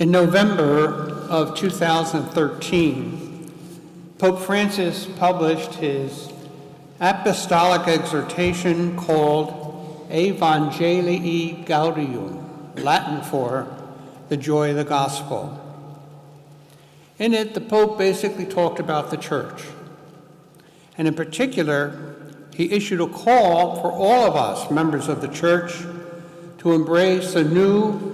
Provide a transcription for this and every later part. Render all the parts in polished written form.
In November of 2013, Pope Francis published his apostolic exhortation called Evangelii Gaudium, Latin for the joy of the gospel. In it, the Pope basically talked about the church. And in particular, he issued a call for all of us, members of the church, to embrace a new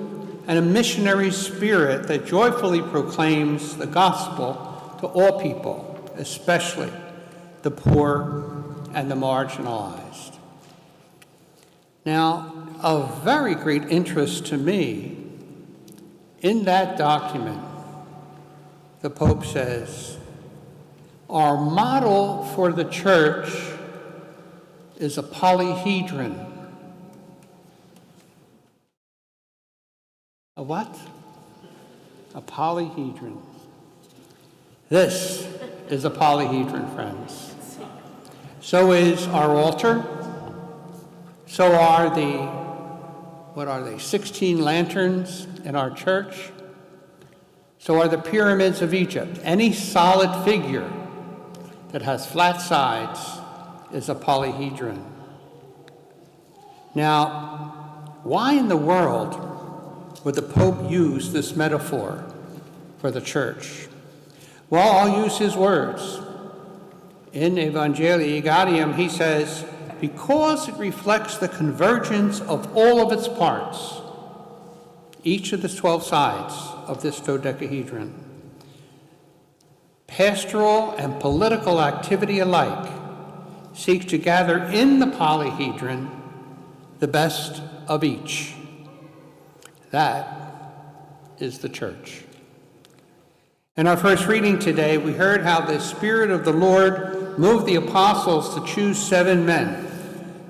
and a missionary spirit that joyfully proclaims the gospel to all people, especially the poor and the marginalized. Now, of very great interest to me, in that document, the Pope says, our model for the church is a polyhedron. A what? A polyhedron. This is a polyhedron, friends. So is our altar. So are the 16 lanterns in our church. So are the pyramids of Egypt. Any solid figure that has flat sides is a polyhedron. Now, why in the world would the Pope use this metaphor for the church? Well, I'll use his words. In Evangelii Gaudium, he says, because it reflects the convergence of all of its parts, each of the 12 sides of this dodecahedron, pastoral and political activity alike seeks to gather in the polyhedron the best of each. That is the church. In our first reading today, we heard how the Spirit of the Lord moved the apostles to choose 7 men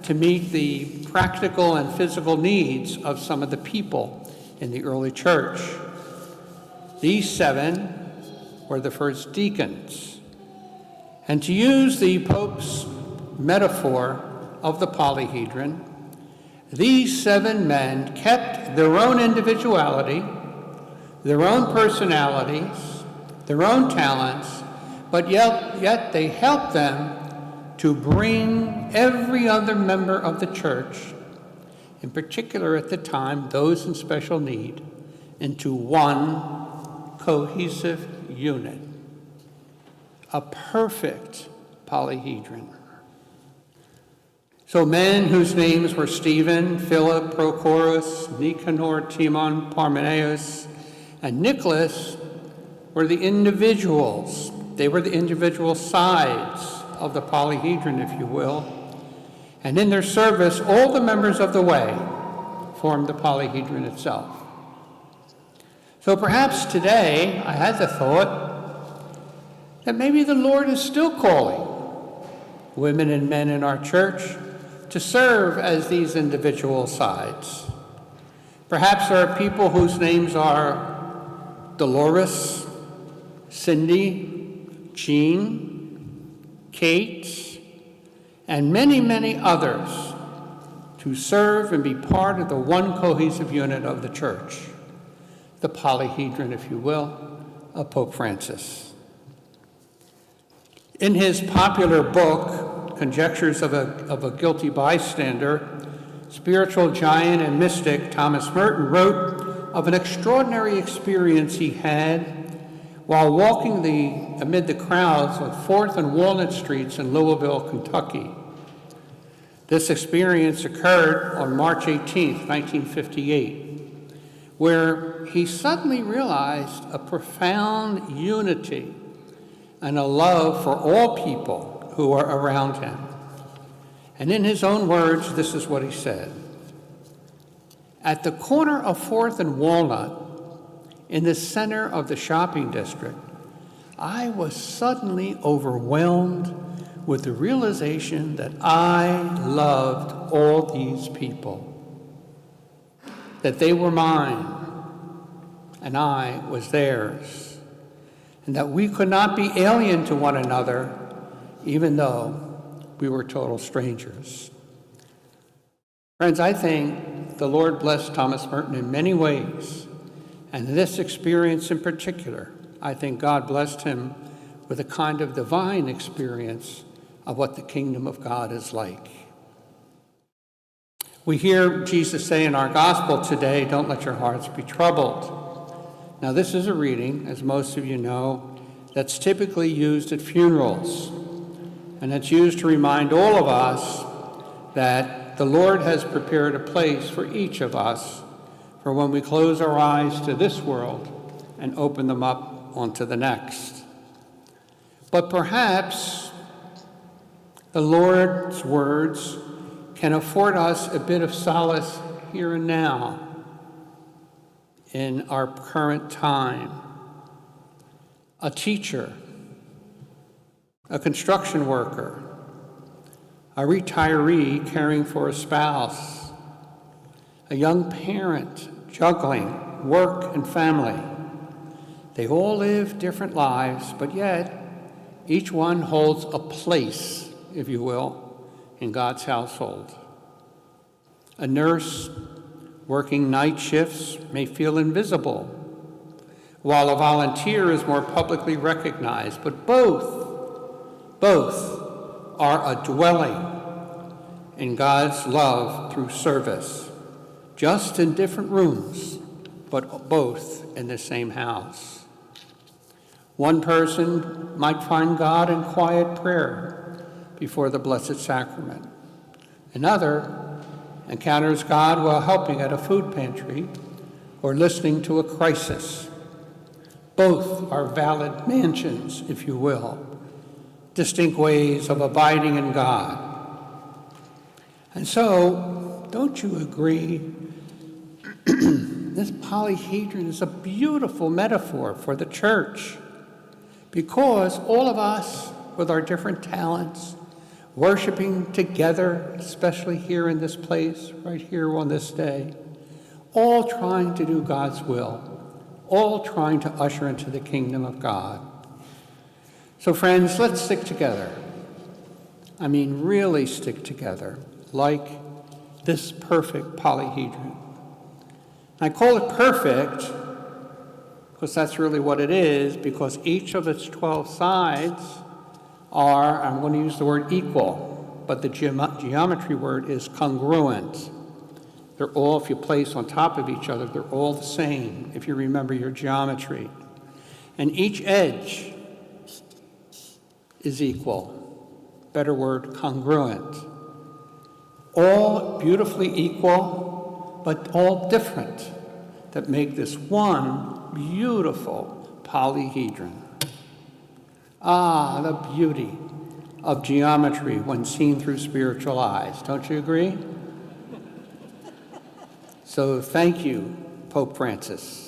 to meet the practical and physical needs of some of the people in the early church. These 7 were the first deacons. And to use the Pope's metaphor of the polyhedron, these 7 men kept their own individuality, their own personalities, their own talents, but yet they helped them to bring every other member of the church, in particular at the time, those in special need, into one cohesive unit, a perfect polyhedron. So men whose names were Stephen, Philip, Prochorus, Nicanor, Timon, Parmenas, and Nicholas were the individuals. They were the individual sides of the polyhedron, if you will. And in their service, all the members of the way formed the polyhedron itself. So perhaps today I had the thought that maybe the Lord is still calling women and men in our church to serve as these individual sides. Perhaps there are people whose names are Dolores, Cindy, Jean, Kate, and many, many others to serve and be part of the one cohesive unit of the church, the polyhedron, if you will, of Pope Francis. In his popular book, Conjectures of a Guilty Bystander, spiritual giant and mystic Thomas Merton wrote of an extraordinary experience he had while walking amid the crowds of 4th and Walnut Streets in Louisville, Kentucky. This experience occurred on March 18, 1958, where he suddenly realized a profound unity and a love for all people who are around him. And in his own words, this is what he said. At the corner of 4th and Walnut, in the center of the shopping district, I was suddenly overwhelmed with the realization that I loved all these people, that they were mine and I was theirs, and that we could not be alien to one another even though we were total strangers. Friends, I think the Lord blessed Thomas Merton in many ways And this experience in particular, I think God blessed him with a kind of divine experience of what the kingdom of God is like. We hear Jesus say in our gospel today, "Don't let your hearts be troubled." Now, this is a reading, as most of you know, that's typically used at funerals. And it's used to remind all of us that the Lord has prepared a place for each of us for when we close our eyes to this world and open them up onto the next. But perhaps the Lord's words can afford us a bit of solace here and now in our current time. A teacher, a construction worker, a retiree caring for a spouse, a young parent juggling work and family. They all live different lives, but yet each one holds a place, if you will, in God's household. A nurse working night shifts may feel invisible, while a volunteer is more publicly recognized, but both are a dwelling in God's love through service, just in different rooms, but both in the same house. One person might find God in quiet prayer before the Blessed Sacrament. Another encounters God while helping at a food pantry or listening to a crisis. Both are valid mansions, if you will, distinct ways of abiding in God. And so, don't you agree? This polyhedron is a beautiful metaphor for the church, because all of us, with our different talents, worshiping together, especially here in this place, right here on this day, all trying to do God's will, all trying to usher into the kingdom of God. So friends, let's stick together. I mean, really stick together, like this perfect polyhedron. I call it perfect because that's really what it is, because each of its 12 sides are, I'm going to use the word equal, but the geometry word is congruent. They're all, if you place on top of each other, they're all the same, if you remember your geometry. And each edge is equal. Better word, congruent. All beautifully equal, but all different, that make this one beautiful polyhedron. Ah, the beauty of geometry when seen through spiritual eyes. Don't you agree? So thank you, Pope Francis.